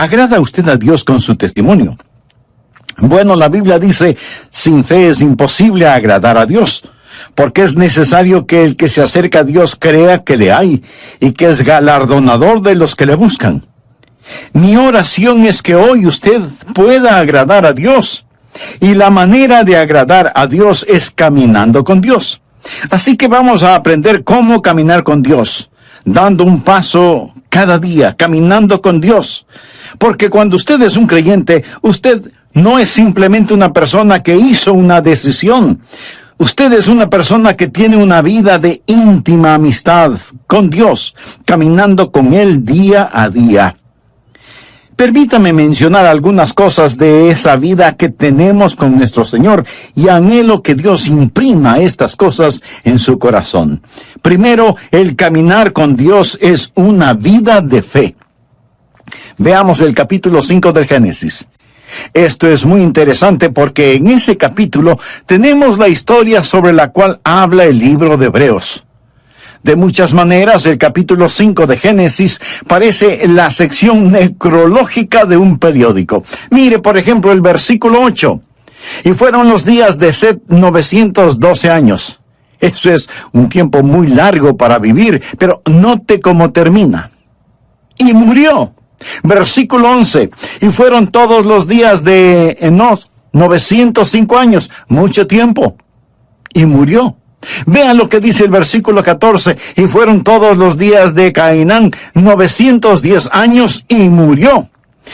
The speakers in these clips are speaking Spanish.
¿Agrada usted a Dios con su testimonio? Bueno, la Biblia dice, sin fe es imposible agradar a Dios, porque es necesario que el que se acerca a Dios crea que le hay y que es galardonador de los que le buscan. Mi oración es que hoy usted pueda agradar a Dios, y la manera de agradar a Dios es caminando con Dios. Así que vamos a aprender cómo caminar con Dios, dando un paso cada día, caminando con Dios. Porque cuando usted es un creyente, usted no es simplemente una persona que hizo una decisión. Usted es una persona que tiene una vida de íntima amistad con Dios, caminando con Él día a día. Permítame mencionar algunas cosas de esa vida que tenemos con nuestro Señor y anhelo que Dios imprima estas cosas en su corazón. Primero, el caminar con Dios es una vida de fe. Veamos el capítulo 5 del Génesis. Esto es muy interesante porque en ese capítulo tenemos la historia sobre la cual habla el libro de Hebreos. De muchas maneras, el capítulo 5 de Génesis parece la sección necrológica de un periódico. Mire, por ejemplo, el versículo 8. Y fueron los días de Set 912 años. Eso es un tiempo muy largo para vivir, pero note cómo termina. Y murió. Versículo 11. Y fueron todos los días de Enos 905 años, mucho tiempo. Y murió. Vean lo que dice el versículo 14. Y fueron todos los días de Cainán 910 años y murió.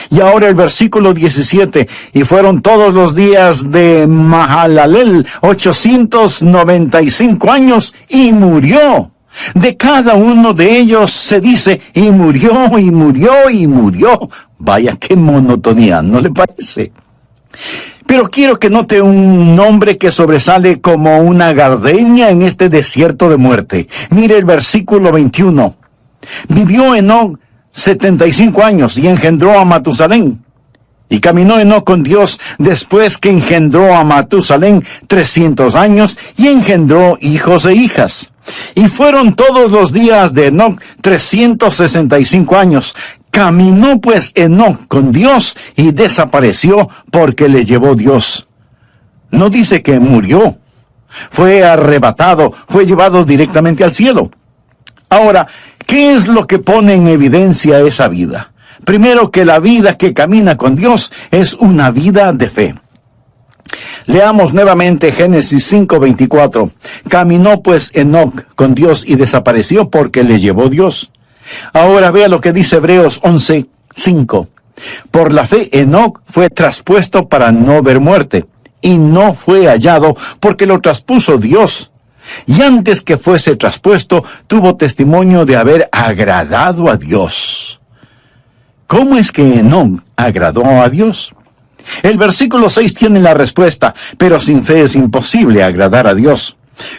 Y ahora el versículo 17. Y fueron todos los días de Mahalalel 895 años y murió. De cada uno de ellos se dice, y murió, y murió, y murió. Vaya, qué monotonía, ¿no le parece? Pero quiero que note un nombre que sobresale como una gardenia en este desierto de muerte. Mire el versículo 21. Vivió Enoc 75 años y engendró a Matusalén. Y caminó Enoc con Dios después que engendró a Matusalén 300 años y engendró hijos e hijas. Y fueron todos los días de Enoc 365 años. Caminó pues Enoc con Dios y desapareció porque le llevó Dios. No dice que murió. Fue arrebatado, fue llevado directamente al cielo. Ahora, ¿qué es lo que pone en evidencia esa vida? Primero, que la vida que camina con Dios es una vida de fe. Leamos nuevamente Génesis 5:24. Caminó pues Enoc con Dios y desapareció porque le llevó Dios. Ahora vea lo que dice Hebreos 11:5. Por la fe Enoc fue traspuesto para no ver muerte, y no fue hallado porque lo traspuso Dios. Y antes que fuese traspuesto, tuvo testimonio de haber agradado a Dios. ¿Cómo es que Enoc agradó a Dios? El versículo 6 tiene la respuesta, pero sin fe es imposible agradar a Dios.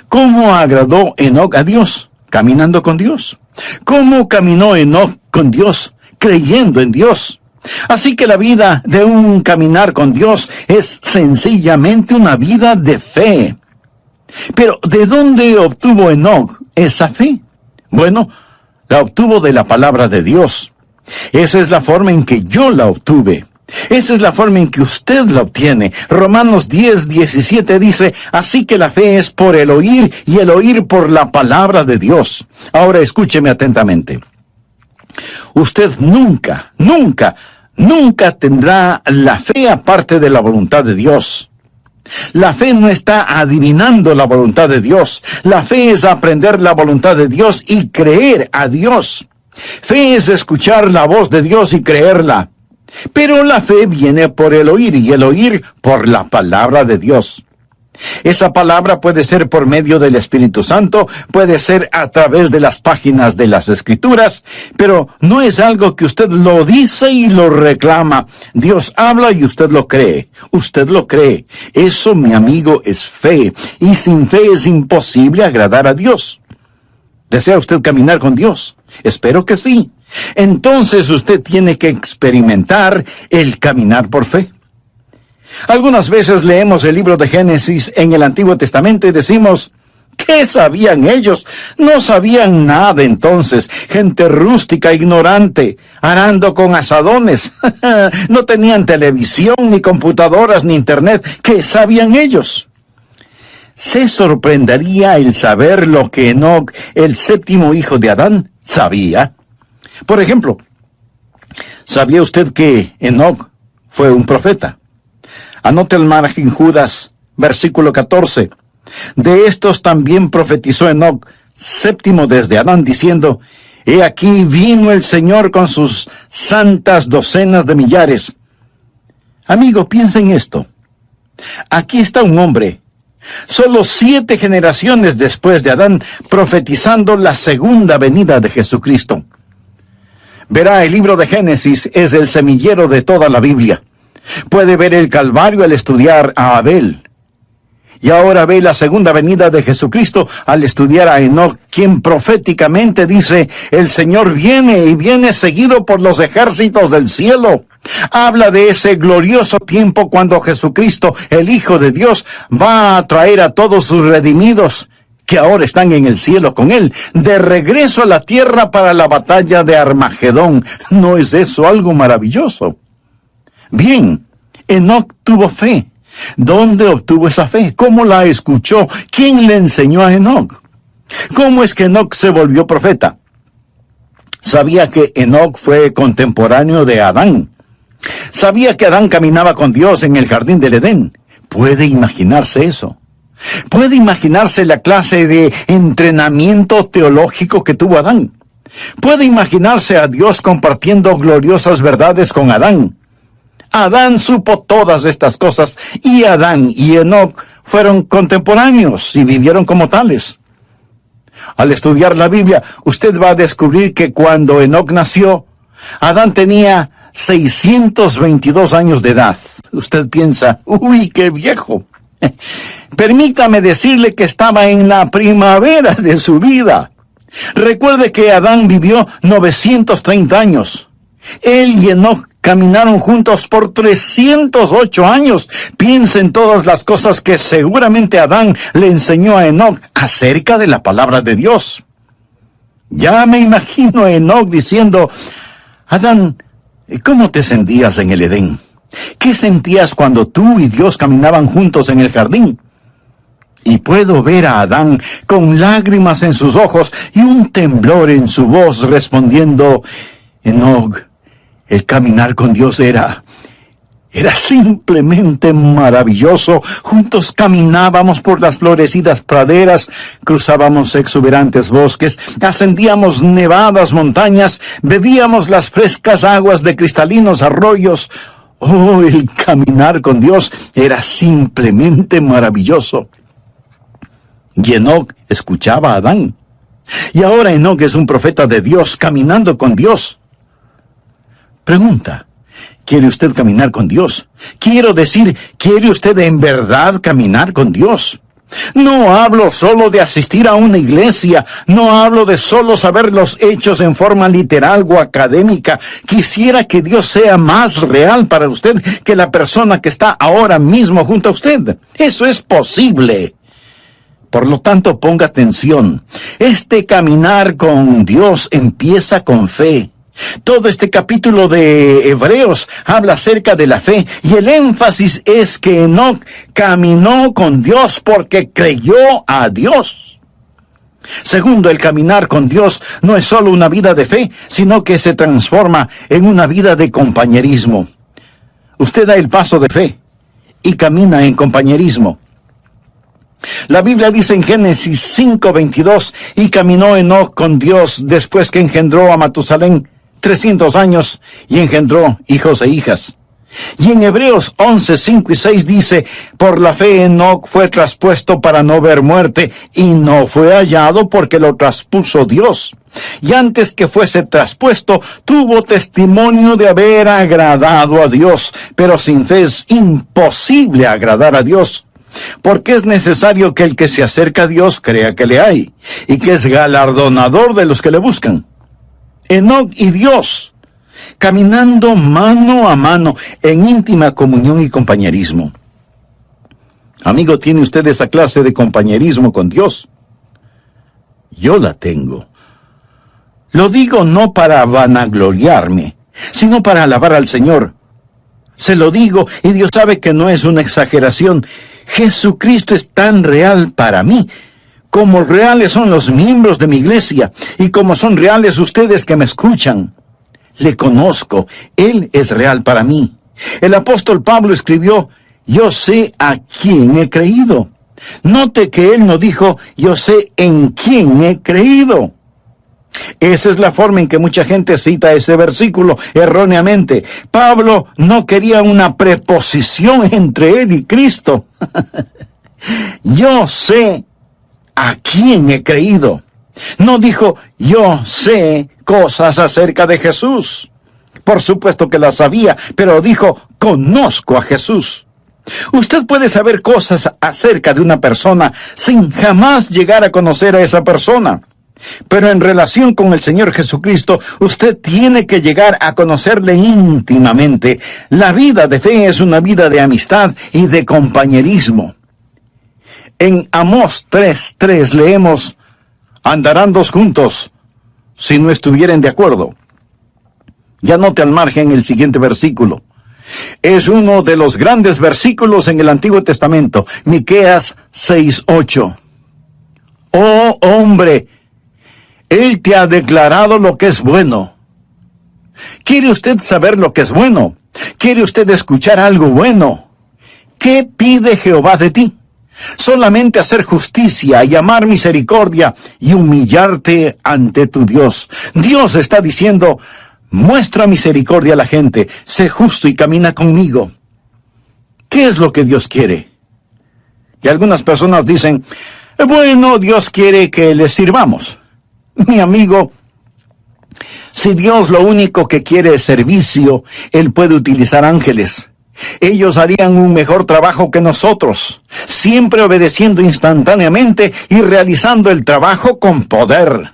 ¿Cómo agradó Enoc a Dios? Caminando con Dios. ¿Cómo caminó Enoc con Dios? Creyendo en Dios. Así que la vida de un caminar con Dios es sencillamente una vida de fe. Pero, ¿de dónde obtuvo Enoc esa fe? Bueno, la obtuvo de la palabra de Dios. Esa es la forma en que yo la obtuve. Esa es la forma en que usted la obtiene. Romanos 10:17 dice, así que la fe es por el oír y el oír por la palabra de Dios. Ahora escúcheme atentamente. Usted nunca tendrá la fe aparte de la voluntad de Dios. La fe no está adivinando la voluntad de Dios. La fe es aprender la voluntad de Dios y creer a Dios. Fe es escuchar la voz de Dios y creerla. Pero la fe viene por el oír y el oír por la palabra de Dios. Esa palabra puede ser por medio del Espíritu Santo, puede ser a través de las páginas de las Escrituras, pero no es algo que usted lo dice y lo reclama. Dios habla y usted lo cree. Usted lo cree. Eso, mi amigo, es fe. Y sin fe es imposible agradar a Dios. ¿Desea usted caminar con Dios? Espero que sí. Entonces usted tiene que experimentar el caminar por fe. Algunas veces leemos el libro de Génesis en el Antiguo Testamento y decimos, ¿Qué sabían ellos? No sabían nada entonces. Gente rústica, ignorante, arando con azadones. No tenían televisión, ni computadoras, ni internet. ¿Qué sabían ellos? Se sorprendería el saber lo que Enoc, el séptimo hijo de Adán, sabía. Por ejemplo, ¿sabía usted que Enoc fue un profeta? Anote el margen Judas, versículo 14. De estos también profetizó Enoc, séptimo desde Adán, diciendo: He aquí vino el Señor con sus santas docenas de millares. Amigo, piensa en esto. Aquí está un hombre, solo 7 generaciones después de Adán, profetizando la segunda venida de Jesucristo. Verá, el libro de Génesis es el semillero de toda la Biblia. Puede ver el Calvario al estudiar a Abel. Y ahora ve la segunda venida de Jesucristo al estudiar a Enoc, quien proféticamente dice: el Señor viene y viene seguido por los ejércitos del cielo. Habla de ese glorioso tiempo cuando Jesucristo, el Hijo de Dios, va a traer a todos sus redimidos, que ahora están en el cielo con Él, de regreso a la tierra para la batalla de Armagedón. ¿No es eso algo maravilloso? Bien, Enoc tuvo fe. ¿Dónde obtuvo esa fe? ¿Cómo la escuchó? ¿Quién le enseñó a Enoc? ¿Cómo es que Enoc se volvió profeta? Sabía que Enoc fue contemporáneo de Adán. Sabía que Adán caminaba con Dios en el jardín del Edén. ¿Puede imaginarse eso? ¿Puede imaginarse la clase de entrenamiento teológico que tuvo Adán? ¿Puede imaginarse a Dios compartiendo gloriosas verdades con Adán? Adán supo todas estas cosas, y Adán y Enoc fueron contemporáneos y vivieron como tales. Al estudiar la Biblia, usted va a descubrir que cuando Enoc nació, Adán tenía 622 años de edad. Usted piensa: ¡uy, qué viejo! Permítame decirle que estaba en la primavera de su vida. Recuerde que Adán vivió 930 años. Él y Enoc caminaron juntos por 308 años. Piensa en todas las cosas que seguramente Adán le enseñó a Enoc acerca de la palabra de Dios. Ya me imagino a Enoc diciendo: Adán, ¿cómo te sentías en el Edén? ¿Qué sentías cuando tú y Dios caminaban juntos en el jardín? Y puedo ver a Adán con lágrimas en sus ojos y un temblor en su voz respondiendo: Enoc, el caminar con Dios era simplemente maravilloso. Juntos caminábamos por las florecidas praderas, cruzábamos exuberantes bosques, ascendíamos nevadas montañas, bebíamos las frescas aguas de cristalinos arroyos. Oh, el caminar con Dios era simplemente maravilloso. Y Enoc escuchaba a Adán. Y ahora Enoc es un profeta de Dios, caminando con Dios. Pregunta: ¿quiere usted caminar con Dios? Quiero decir, ¿quiere usted en verdad caminar con Dios? No hablo solo de asistir a una iglesia, no hablo de solo saber los hechos en forma literal o académica. Quisiera que Dios sea más real para usted que la persona que está ahora mismo junto a usted. Eso es posible. Por lo tanto, ponga atención. Este caminar con Dios empieza con fe. Todo este capítulo de Hebreos habla acerca de la fe, y el énfasis es que Enoc caminó con Dios porque creyó a Dios. Segundo, el caminar con Dios no es solo una vida de fe, sino que se transforma en una vida de compañerismo. Usted da el paso de fe y camina en compañerismo. La Biblia dice en Génesis 5:22, y caminó Enoc con Dios después que engendró a Matusalén 300 años, y engendró hijos e hijas. Y en Hebreos 11:5 y 6 dice: por la fe Enoc fue traspuesto para no ver muerte, y no fue hallado porque lo traspuso Dios. Y antes que fuese traspuesto, tuvo testimonio de haber agradado a Dios. Pero sin fe es imposible agradar a Dios, porque es necesario que el que se acerca a Dios crea que le hay, y que es galardonador de los que le buscan. Enoc y Dios, caminando mano a mano en íntima comunión y compañerismo. Amigo, ¿tiene usted esa clase de compañerismo con Dios? yo la tengo. Lo digo no para vanagloriarme, sino para alabar al Señor. Se lo digo, y Dios sabe que no es una exageración. Jesucristo es tan real para mí, como reales son los miembros de mi iglesia, y como son reales ustedes que me escuchan. Le conozco, Él es real para mí. El apóstol Pablo escribió, yo sé a quién he creído. Note que él no dijo, yo sé en quién he creído. Esa es la forma en que mucha gente cita ese versículo erróneamente. Pablo no quería una preposición entre él y Cristo. Yo sé a quién he creído. No dijo, yo sé cosas acerca de Jesús. Por supuesto que las sabía, pero dijo, conozco a Jesús. Usted puede saber cosas acerca de una persona sin jamás llegar a conocer a esa persona. Pero en relación con el Señor Jesucristo, usted tiene que llegar a conocerle íntimamente. La vida de fe es una vida de amistad y de compañerismo. En Amós 3:3 leemos, andarán dos juntos si no estuvieren de acuerdo. Ya note al margen el siguiente versículo. Es uno de los grandes versículos en el Antiguo Testamento, Miqueas 6:8. Oh hombre, Él te ha declarado lo que es bueno. ¿Quiere usted saber lo que es bueno? ¿Quiere usted escuchar algo bueno? ¿Qué pide Jehová de ti? Solamente hacer justicia y amar misericordia y humillarte ante tu Dios. Dios está diciendo, muestra misericordia a la gente, sé justo y camina conmigo. ¿Qué es lo que Dios quiere? Y algunas personas dicen, bueno, Dios quiere que le sirvamos. Mi amigo, si Dios lo único que quiere es servicio, Él puede utilizar ángeles. Ellos harían un mejor trabajo que nosotros, siempre obedeciendo instantáneamente y realizando el trabajo con poder.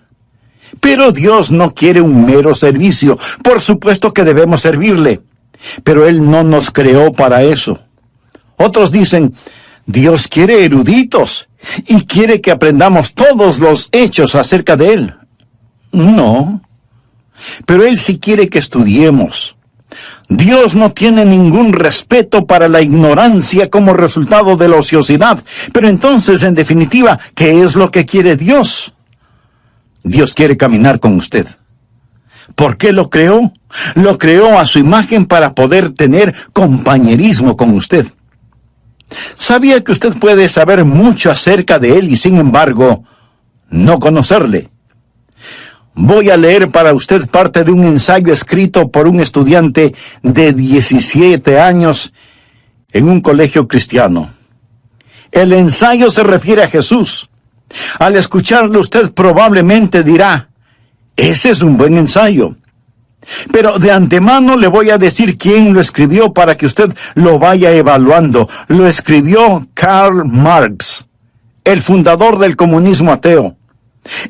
Pero Dios no quiere un mero servicio. Por supuesto que debemos servirle, pero Él no nos creó para eso. Otros dicen, Dios quiere eruditos y quiere que aprendamos todos los hechos acerca de Él. No, pero Él sí quiere que estudiemos. Dios no tiene ningún respeto para la ignorancia como resultado de la ociosidad. Pero entonces, en definitiva, ¿qué es lo que quiere Dios? Dios quiere caminar con usted. ¿Por qué lo creó? Lo creó a su imagen para poder tener compañerismo con usted. ¿Sabía que usted puede saber mucho acerca de Él y sin embargo no conocerle? Voy a leer para usted parte de un ensayo escrito por un estudiante de 17 años en un colegio cristiano. El ensayo se refiere a Jesús. Al escucharlo usted probablemente dirá, ese es un buen ensayo. Pero de antemano le voy a decir quién lo escribió para que usted lo vaya evaluando. Lo escribió Karl Marx, el fundador del comunismo ateo.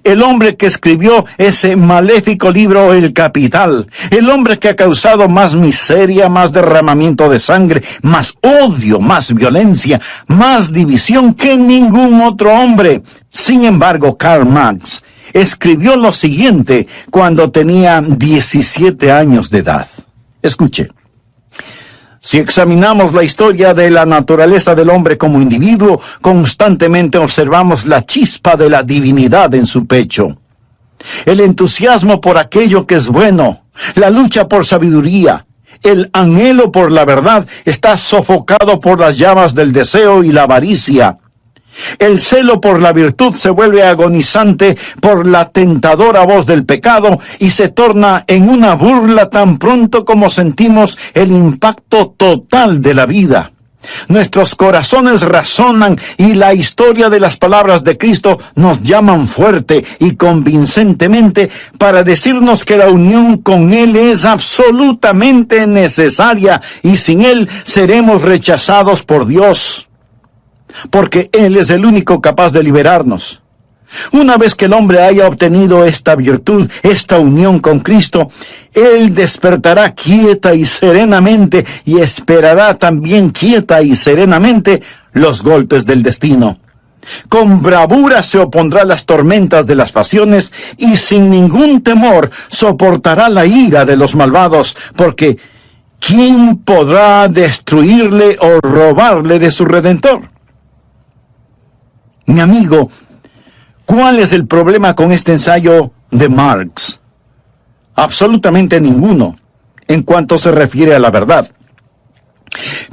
El hombre que escribió ese maléfico libro El Capital, el hombre que ha causado más miseria, más derramamiento de sangre, más odio, más violencia, más división que ningún otro hombre. Sin embargo, Karl Marx escribió lo siguiente cuando tenía 17 años de edad. Escuche. Si examinamos la historia de la naturaleza del hombre como individuo, constantemente observamos la chispa de la divinidad en su pecho. El entusiasmo por aquello que es bueno, la lucha por sabiduría, el anhelo por la verdad está sofocado por las llamas del deseo y la avaricia. El celo por la virtud se vuelve agonizante por la tentadora voz del pecado y se torna en una burla tan pronto como sentimos el impacto total de la vida. Nuestros corazones razonan y la historia de las palabras de Cristo nos llaman fuerte y convincentemente para decirnos que la unión con Él es absolutamente necesaria y sin Él seremos rechazados por Dios. Porque Él es el único capaz de liberarnos. Una vez que el hombre haya obtenido esta virtud, esta unión con Cristo, Él despertará quieta y serenamente y esperará también quieta y serenamente los golpes del destino. Con bravura se opondrá a las tormentas de las pasiones y sin ningún temor soportará la ira de los malvados, porque ¿quién podrá destruirle o robarle de su Redentor? Mi amigo, ¿cuál es el problema con este ensayo de Marx? Absolutamente ninguno, en cuanto se refiere a la verdad.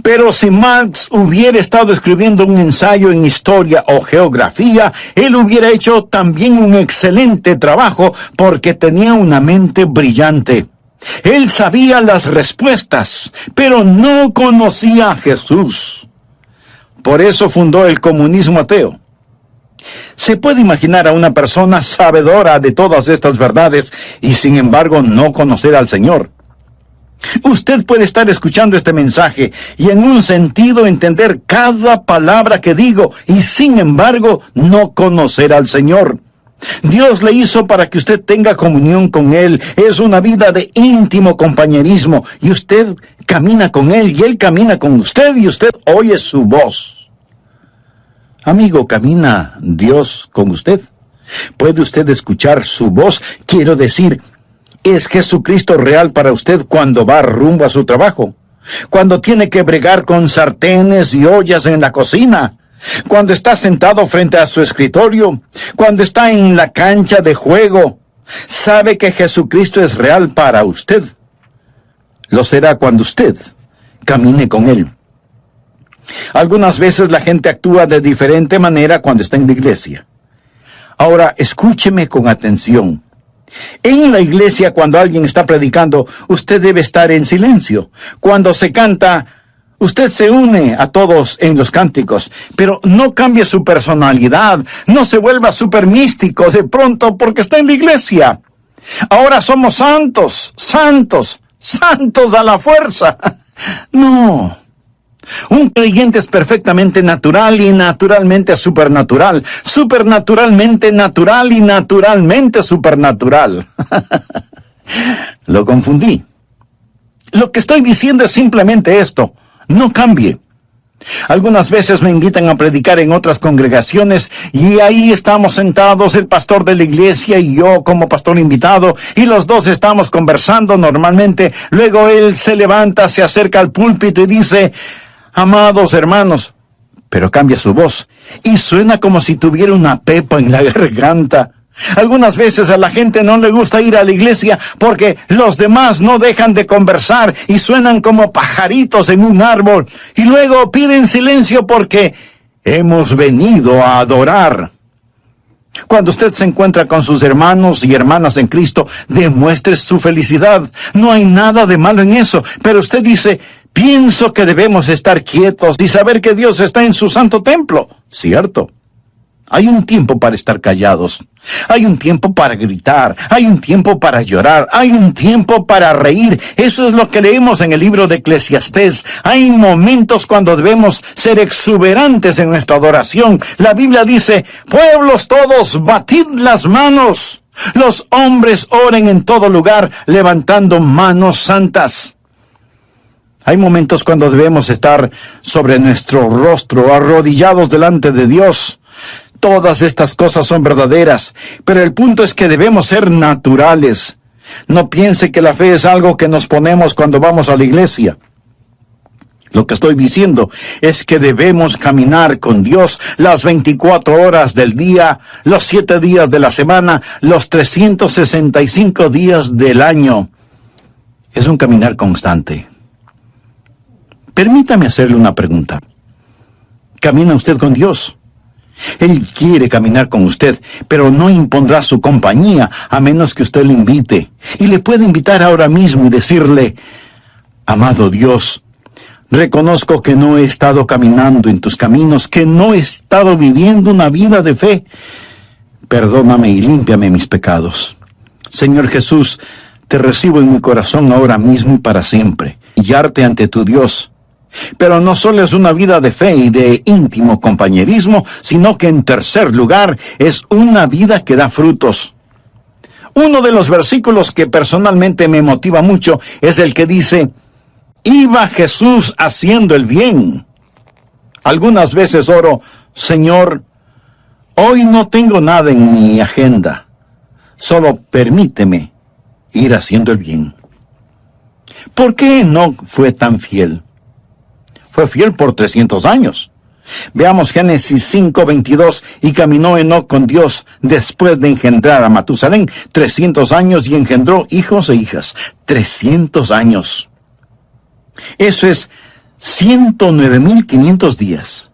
Pero si Marx hubiera estado escribiendo un ensayo en historia o geografía, él hubiera hecho también un excelente trabajo porque tenía una mente brillante. Él sabía las respuestas, pero no conocía a Jesús. Por eso fundó el comunismo ateo. Se puede imaginar a una persona sabedora de todas estas verdades y sin embargo no conocer al Señor. Usted puede estar escuchando este mensaje y en un sentido entender cada palabra que digo y sin embargo no conocer al Señor. Dios le hizo para que usted tenga comunión con Él. Es una vida de íntimo compañerismo y usted camina con Él y Él camina con usted y usted oye su voz. Amigo, ¿camina Dios con usted? ¿Puede usted escuchar su voz? Quiero decir, ¿es Jesucristo real para usted cuando va rumbo a su trabajo? Cuando tiene que bregar con sartenes y ollas en la cocina. Cuando está sentado frente a su escritorio. Cuando está en la cancha de juego. ¿Sabe que Jesucristo es real para usted? Lo será cuando usted camine con Él. Algunas veces la gente actúa de diferente manera cuando está en la iglesia. Ahora, escúcheme con atención. En la iglesia, cuando alguien está predicando, usted debe estar en silencio. Cuando se canta, usted se une a todos en los cánticos, pero no cambie su personalidad, no se vuelva súper místico de pronto porque está en la iglesia. Ahora somos santos, santos, santos a la fuerza. No. Un creyente es perfectamente natural y naturalmente supernatural, supernaturalmente natural y naturalmente supernatural. Lo confundí. Lo que estoy diciendo es simplemente esto: no cambie. Algunas veces me invitan a predicar en otras congregaciones y ahí estamos sentados, el pastor de la iglesia y yo como pastor invitado, y los dos estamos conversando normalmente. Luego él se levanta, se acerca al púlpito y dice: amados hermanos, pero cambia su voz y suena como si tuviera una pepa en la garganta. Algunas veces a la gente no le gusta ir a la iglesia porque los demás no dejan de conversar y suenan como pajaritos en un árbol. Y luego piden silencio porque hemos venido a adorar. Cuando usted se encuentra con sus hermanos y hermanas en Cristo, demuestre su felicidad. No hay nada de malo en eso, pero usted dice: pienso que debemos estar quietos y saber que Dios está en su santo templo. ¿Cierto? Hay un tiempo para estar callados. Hay un tiempo para gritar. Hay un tiempo para llorar. Hay un tiempo para reír. Eso es lo que leemos en el libro de Eclesiastés. Hay momentos cuando debemos ser exuberantes en nuestra adoración. La Biblia dice: pueblos todos, batid las manos. Los hombres oren en todo lugar, levantando manos santas. Hay momentos cuando debemos estar sobre nuestro rostro, arrodillados delante de Dios. Todas estas cosas son verdaderas, pero el punto es que debemos ser naturales. No piense que la fe es algo que nos ponemos cuando vamos a la iglesia. Lo que estoy diciendo es que debemos caminar con Dios las 24 horas del día, los 7 días de la semana, los 365 días del año. Es un caminar constante. Permítame hacerle una pregunta. ¿Camina usted con Dios? Él quiere caminar con usted, pero no impondrá su compañía a menos que usted le invite. Y le puede invitar ahora mismo y decirle: amado Dios, reconozco que no he estado caminando en tus caminos, que no he estado viviendo una vida de fe. Perdóname y límpiame mis pecados. Señor Jesús, te recibo en mi corazón ahora mismo y para siempre, y arte ante tu Dios. Pero no solo es una vida de fe y de íntimo compañerismo, sino que en tercer lugar es una vida que da frutos. Uno de los versículos que personalmente me motiva mucho es el que dice: iba Jesús haciendo el bien. Algunas veces oro: Señor, Hoy no tengo nada en mi agenda. Solo permíteme ir haciendo el bien. ¿Por qué Enoc fue tan fiel? Fue fiel por 300 años. Veamos Génesis 5:22. Y caminó Enoc con Dios después de engendrar a Matusalén 300 años y engendró hijos e hijas. 300 años. Eso es 109.500 días.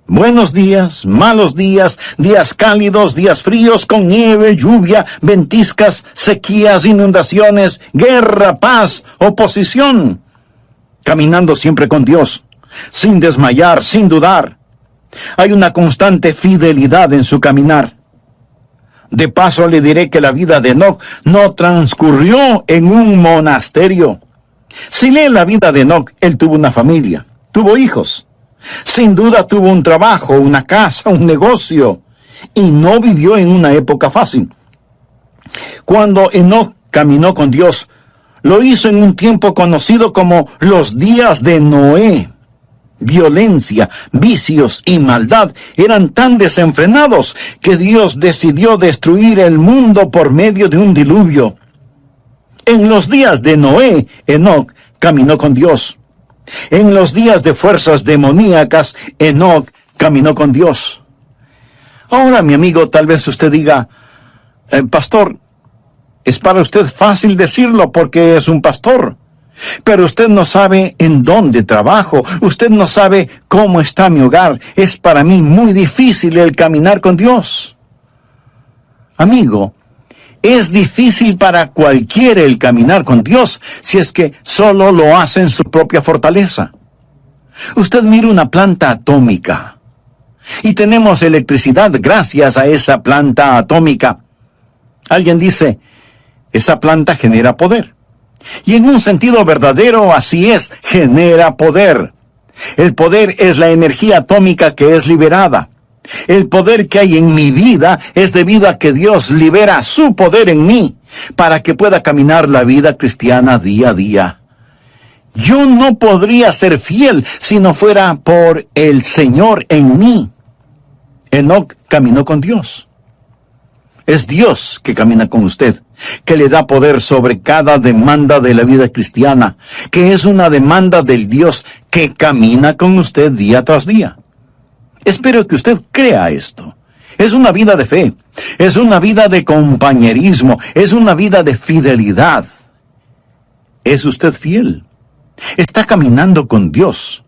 Buenos días, malos días, días cálidos, días fríos, con nieve, lluvia, ventiscas, sequías, inundaciones, guerra, paz, oposición. Caminando siempre con Dios, sin desmayar, sin dudar. Hay una constante fidelidad en su caminar. De paso le diré que la vida de Enoc no transcurrió en un monasterio. Si lee la vida de Enoc, él tuvo una familia, tuvo hijos. Sin duda tuvo un trabajo, una casa, un negocio, y no vivió en una época fácil. Cuando Enoc caminó con Dios, lo hizo en un tiempo conocido como los días de Noé. Violencia, vicios y maldad eran tan desenfrenados que Dios decidió destruir el mundo por medio de un diluvio. En los días de Noé, Enoc caminó con Dios. En los días de fuerzas demoníacas, Enoc caminó con Dios. Ahora, mi amigo, tal vez usted diga, pastor, es para usted fácil decirlo porque es un pastor, pero usted no sabe en dónde trabajo, usted no sabe cómo está mi hogar. Es para mí muy difícil el caminar con Dios. Amigo, es difícil para cualquiera el caminar con Dios si es que solo lo hace en su propia fortaleza. Usted mira una planta atómica y tenemos electricidad gracias a esa planta atómica. Alguien dice, esa planta genera poder. Y en un sentido verdadero así es, genera poder. El poder es la energía atómica que es liberada. El poder que hay en mi vida es debido a que Dios libera su poder en mí para que pueda caminar la vida cristiana día a día. Yo no podría ser fiel si no fuera por el Señor en mí. Enoc caminó con Dios. Es Dios que camina con usted, que le da poder sobre cada demanda de la vida cristiana, que es una demanda del Dios que camina con usted día tras día. Espero que usted crea esto. Es una vida de fe, es una vida de compañerismo, es una vida de fidelidad. ¿Es usted fiel? Está caminando con Dios.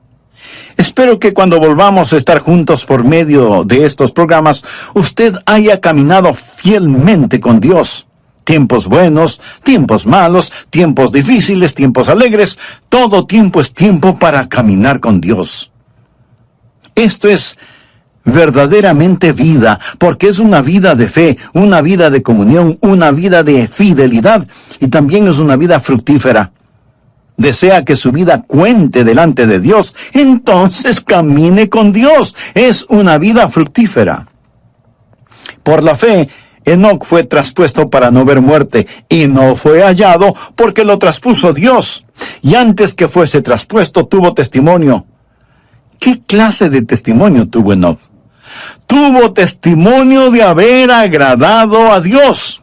Espero que cuando volvamos a estar juntos por medio de estos programas, usted haya caminado fielmente con Dios. Tiempos buenos, tiempos malos, tiempos difíciles, tiempos alegres, todo tiempo es tiempo para caminar con Dios. Esto es verdaderamente vida, porque es una vida de fe, una vida de comunión, una vida de fidelidad, y también es una vida fructífera. Desea que su vida cuente delante de Dios, entonces camine con Dios. Es una vida fructífera. Por la fe, Enoc fue traspuesto para no ver muerte, y no fue hallado porque lo traspuso Dios. Y antes que fuese traspuesto, tuvo testimonio. ¿Qué clase de testimonio tuvo Enoc? Tuvo testimonio de haber agradado a Dios.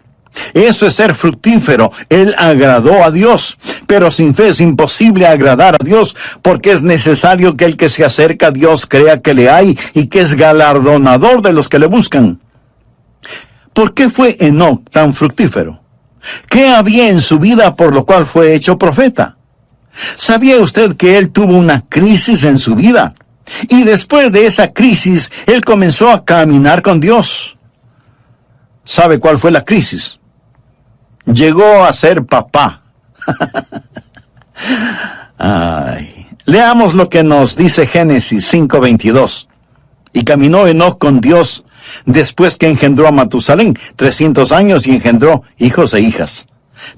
Eso es ser fructífero. Él agradó a Dios. Pero sin fe es imposible agradar a Dios, porque es necesario que el que se acerca a Dios crea que le hay y que es galardonador de los que le buscan. ¿Por qué fue Enoc tan fructífero? ¿Qué había en su vida por lo cual fue hecho profeta? ¿Sabía usted que él tuvo una crisis en su vida? Y después de esa crisis, él comenzó a caminar con Dios. ¿Sabe cuál fue la crisis? Llegó a ser papá. Leamos lo que nos dice Génesis 5:22. Y caminó Enoc con Dios después que engendró a Matusalén 300 años y engendró hijos e hijas.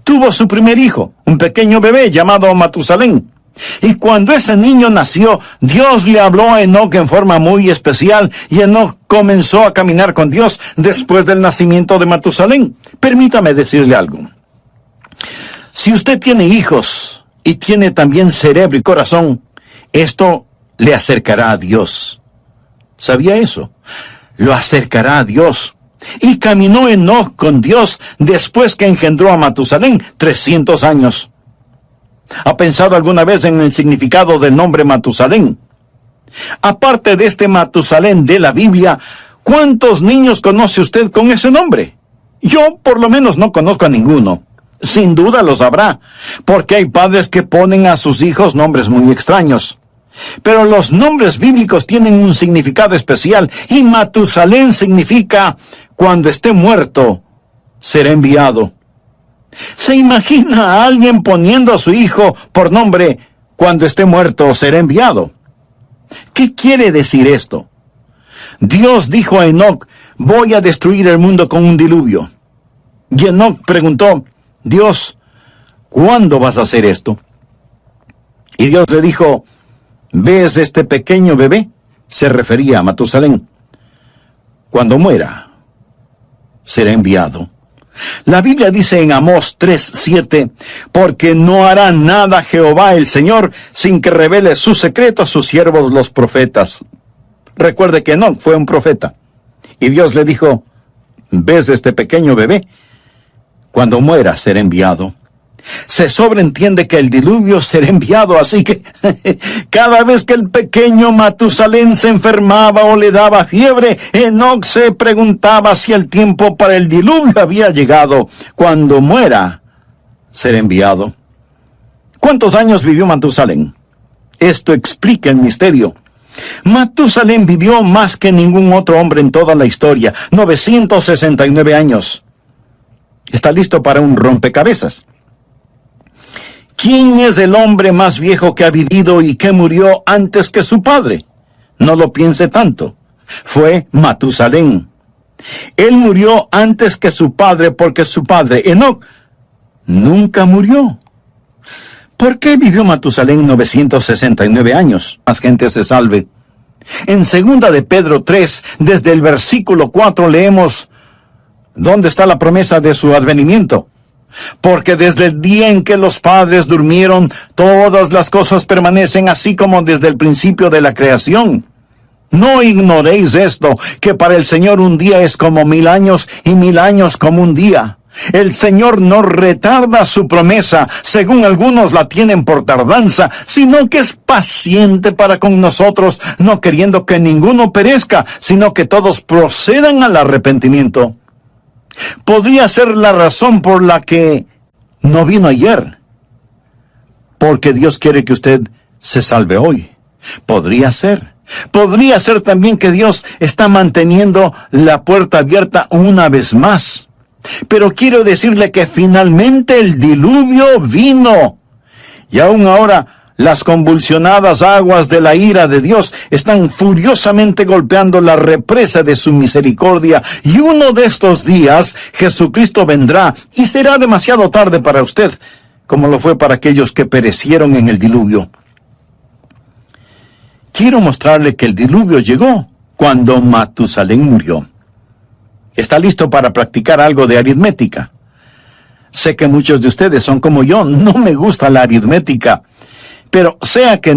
Tuvo su primer hijo, un pequeño bebé llamado Matusalén. Y cuando ese niño nació, Dios le habló a Enoc en forma muy especial, y Enoc comenzó a caminar con Dios después del nacimiento de Matusalén. Permítame decirle algo. Si usted tiene hijos y tiene también cerebro y corazón, esto le acercará a Dios. ¿Sabía eso? lo acercará a Dios. Y caminó Enoc con Dios después que engendró a Matusalén 300 años. ¿Ha pensado alguna vez en el significado del nombre Matusalén? Aparte de este Matusalén de la Biblia, ¿cuántos niños conoce usted con ese nombre? Yo, por lo menos, no conozco a ninguno. Sin duda los habrá, porque hay padres que ponen a sus hijos nombres muy extraños. Pero los nombres bíblicos tienen un significado especial, y Matusalén significa, cuando esté muerto, será enviado. ¿Se imagina a alguien poniendo a su hijo por nombre, cuando esté muerto, será enviado? ¿Qué quiere decir esto? Dios dijo a Enoc, voy a destruir el mundo con un diluvio. Y Enoc preguntó, Dios, ¿cuándo vas a hacer esto? Y Dios le dijo, ¿ves este pequeño bebé? Se refería a Matusalén. Cuando muera, será enviado. La Biblia dice en Amós 3:7, porque no hará nada Jehová el Señor sin que revele su secreto a sus siervos los profetas. Recuerde que Enoc fue un profeta. Y Dios le dijo, ¿ves este pequeño bebé? Cuando muera será enviado. Se sobreentiende que el diluvio será enviado, así que cada vez que el pequeño Matusalén se enfermaba o le daba fiebre, Enoc se preguntaba si el tiempo para el diluvio había llegado. Cuando muera, será enviado. ¿Cuántos años vivió Matusalén? Esto explica el misterio. Matusalén vivió más que ningún otro hombre en toda la historia, 969 años. ¿Está listo para un rompecabezas? ¿Quién es el hombre más viejo que ha vivido y que murió antes que su padre? No lo piense tanto. Fue Matusalén. Él murió antes que su padre porque su padre, Enoc, nunca murió. ¿Por qué vivió Matusalén 969 años? Más gente se salve. En 2 de Pedro 3, desde el versículo 4 leemos, ¿dónde está la promesa de su advenimiento? Porque desde el día en que los padres durmieron, todas las cosas permanecen así como desde el principio de la creación. No ignoréis esto, que para el Señor un día es como 1000 años y 1000 años como un día. El Señor no retarda su promesa, según algunos la tienen por tardanza, sino que es paciente para con nosotros, no queriendo que ninguno perezca, sino que todos procedan al arrepentimiento. Podría ser la razón por la que no vino ayer, porque Dios quiere que usted se salve hoy. Podría ser también que Dios está manteniendo la puerta abierta una vez más. Pero quiero decirle que finalmente el diluvio vino. Y aún ahora, las convulsionadas aguas de la ira de Dios están furiosamente golpeando la represa de su misericordia. Y uno de estos días, Jesucristo vendrá y será demasiado tarde para usted, como lo fue para aquellos que perecieron en el diluvio. Quiero mostrarle que el diluvio llegó cuando Matusalén murió. ¿Está listo para practicar algo de aritmética? Sé que muchos de ustedes son como yo, no me gusta la aritmética. Pero sea que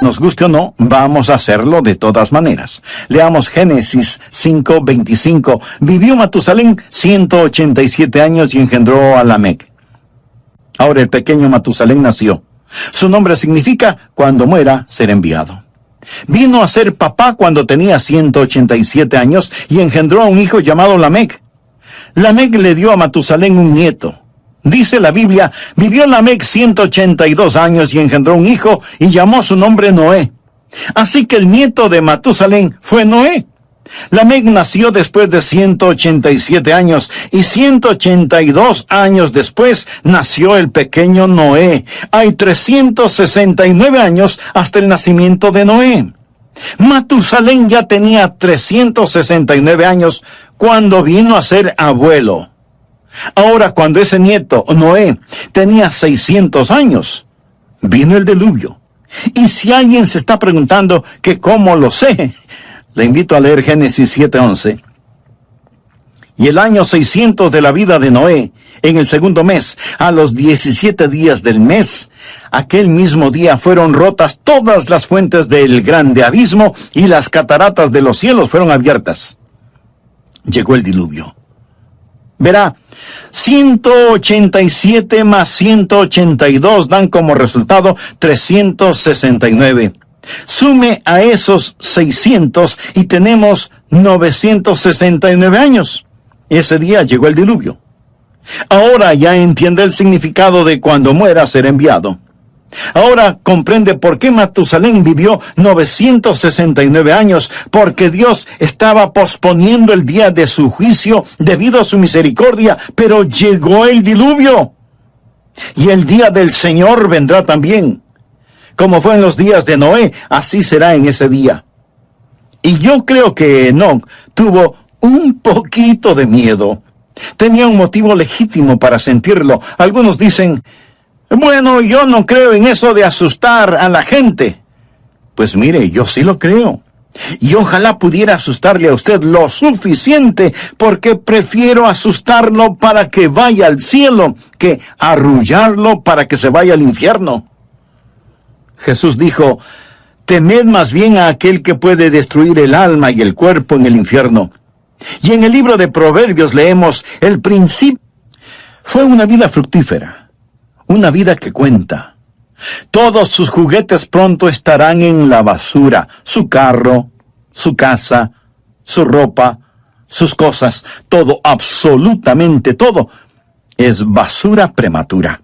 nos guste o no, vamos a hacerlo de todas maneras. Leamos Génesis 5:25. Vivió Matusalén 187 años y engendró a Lamec. Ahora el pequeño Matusalén nació. Su nombre significa cuando muera, ser enviado. Vino a ser papá cuando tenía 187 años y engendró a un hijo llamado Lamec. Lamec le dio a Matusalén un nieto. Dice la Biblia, vivió Lamec 182 años y engendró un hijo y llamó su nombre Noé. Así que el nieto de Matusalén fue Noé. Lamec nació después de 187 años y 182 años después nació el pequeño Noé. Hay 369 años hasta el nacimiento de Noé. Matusalén ya tenía 369 años cuando vino a ser abuelo. Ahora, cuando ese nieto, Noé, tenía 600 años, vino el diluvio. Y si alguien se está preguntando que cómo lo sé, le invito a leer Génesis 7:11. Y el año 600 de la vida de Noé, en el segundo mes, a los 17 días del mes, aquel mismo día fueron rotas todas las fuentes del grande abismo y las cataratas de los cielos fueron abiertas. Llegó el diluvio. Verá, 187 más 182 dan como resultado 369. Sume a esos 600 y tenemos 969 años. Ese día llegó el diluvio. Ahora ya entiende el significado de cuando muera ser enviado. Ahora comprende por qué Matusalén vivió 969 años, porque Dios estaba posponiendo el día de su juicio debido a su misericordia, pero llegó el diluvio. Y el día del Señor vendrá también. Como fue en los días de Noé, así será en ese día. Y yo creo que Enoc tuvo un poquito de miedo. Tenía un motivo legítimo para sentirlo. Algunos dicen, bueno, yo no creo en eso de asustar a la gente. Pues mire, yo sí lo creo. Y ojalá pudiera asustarle a usted lo suficiente, porque prefiero asustarlo para que vaya al cielo que arrullarlo para que se vaya al infierno. Jesús dijo, temed más bien a aquel que puede destruir el alma y el cuerpo en el infierno. Y en el libro de Proverbios leemos, el principio fue una vida fructífera, una vida que cuenta. Todos sus juguetes pronto estarán en la basura, su carro, su casa, su ropa, sus cosas, todo, absolutamente todo, es basura prematura.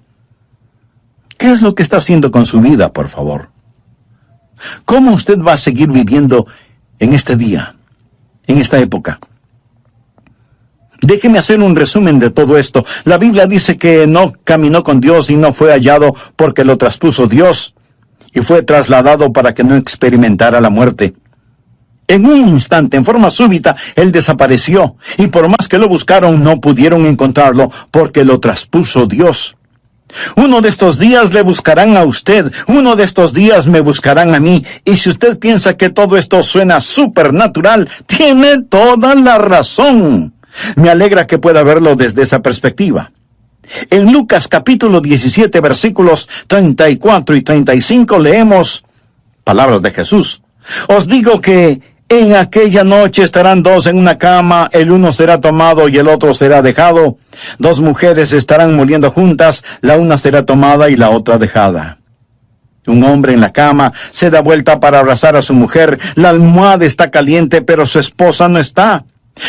¿Qué es lo que está haciendo con su vida, por favor? ¿Cómo usted va a seguir viviendo en este día, en esta época? Déjeme hacer un resumen de todo esto. La Biblia dice que no caminó con Dios y no fue hallado porque lo traspuso Dios y fue trasladado para que no experimentara la muerte. En un instante, en forma súbita, él desapareció y por más que lo buscaron no pudieron encontrarlo porque lo traspuso Dios. Uno de estos días le buscarán a usted, uno de estos días me buscarán a mí, y si usted piensa que todo esto suena supernatural, tiene toda la razón. Me alegra que pueda verlo desde esa perspectiva. En Lucas capítulo 17 versículos 34 y 35 leemos palabras de Jesús. Os digo que en aquella noche estarán dos en una cama, el uno será tomado y el otro será dejado. Dos mujeres estarán muriendo juntas, la una será tomada y la otra dejada. Un hombre en la cama se da vuelta para abrazar a su mujer, la almohada está caliente pero su esposa no está.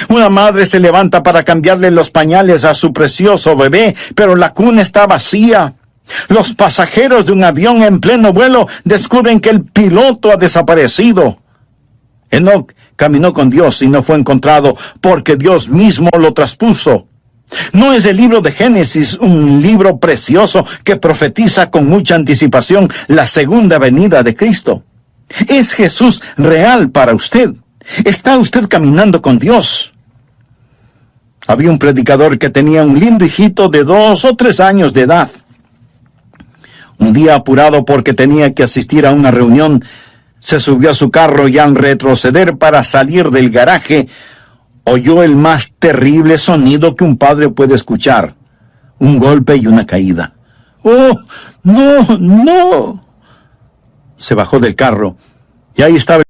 Una madre se levanta para cambiarle los pañales a su precioso bebé, pero la cuna está vacía. Los pasajeros de un avión en pleno vuelo descubren que el piloto ha desaparecido. Enoc caminó con Dios y no fue encontrado porque Dios mismo lo traspuso. ¿No es el libro de Génesis un libro precioso que profetiza con mucha anticipación la segunda venida de Cristo? ¿Es Jesús real para usted? ¿Está usted caminando con Dios? Había un predicador que tenía un lindo hijito de 2 o 3 años de edad. Un día, apurado porque tenía que asistir a una reunión, se subió a su carro y al retroceder para salir del garaje, oyó el más terrible sonido que un padre puede escuchar: un golpe y una caída. ¡Oh, no, no! Se bajó del carro y ahí estaba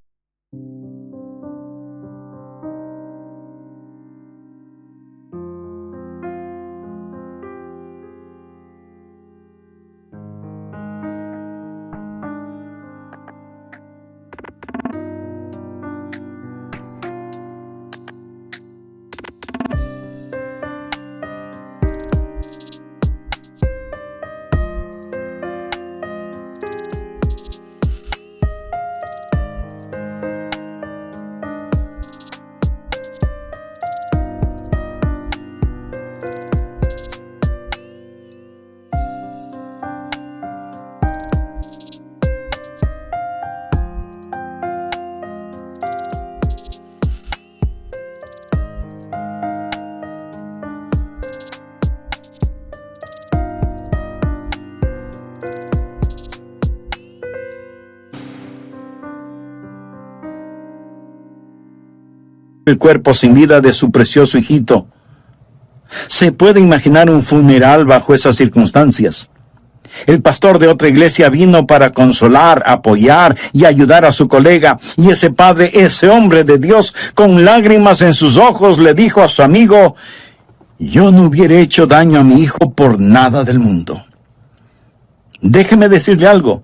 el cuerpo sin vida de su precioso hijito. ¿Se puede imaginar un funeral bajo esas circunstancias? El pastor de otra iglesia vino para consolar, apoyar y ayudar a su colega, y ese padre, ese hombre de Dios, con lágrimas en sus ojos, le dijo a su amigo: yo no hubiera hecho daño a mi hijo por nada del mundo. Déjeme decirle algo.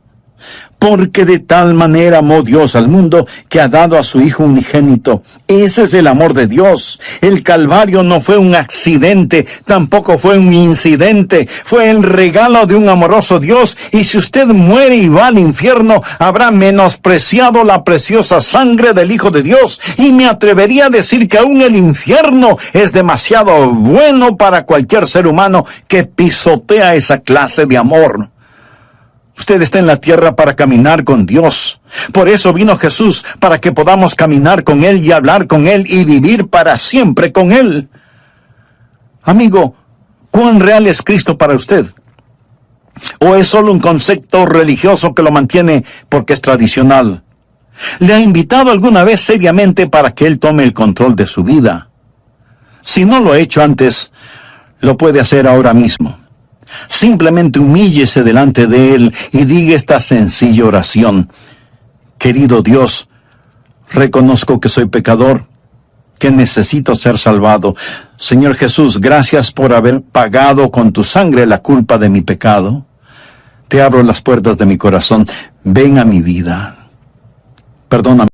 Porque de tal manera amó Dios al mundo que ha dado a su Hijo unigénito. Ese es el amor de Dios. El Calvario no fue un accidente, tampoco fue un incidente. Fue el regalo de un amoroso Dios. Y si usted muere y va al infierno, habrá menospreciado la preciosa sangre del Hijo de Dios. Y me atrevería a decir que aún el infierno es demasiado bueno para cualquier ser humano que pisotea esa clase de amor. Usted está en la tierra para caminar con Dios. Por eso vino Jesús, para que podamos caminar con Él y hablar con Él y vivir para siempre con Él. Amigo, ¿cuán real es Cristo para usted? ¿O es solo un concepto religioso que lo mantiene porque es tradicional? ¿Le ha invitado alguna vez seriamente para que Él tome el control de su vida? Si no lo ha hecho antes, lo puede hacer ahora mismo. Simplemente humíllese delante de Él y diga esta sencilla oración: querido Dios, reconozco que soy pecador, que necesito ser salvado. Señor Jesús, gracias por haber pagado con tu sangre la culpa de mi pecado. Te abro las puertas de mi corazón. Ven a mi vida. Perdóname.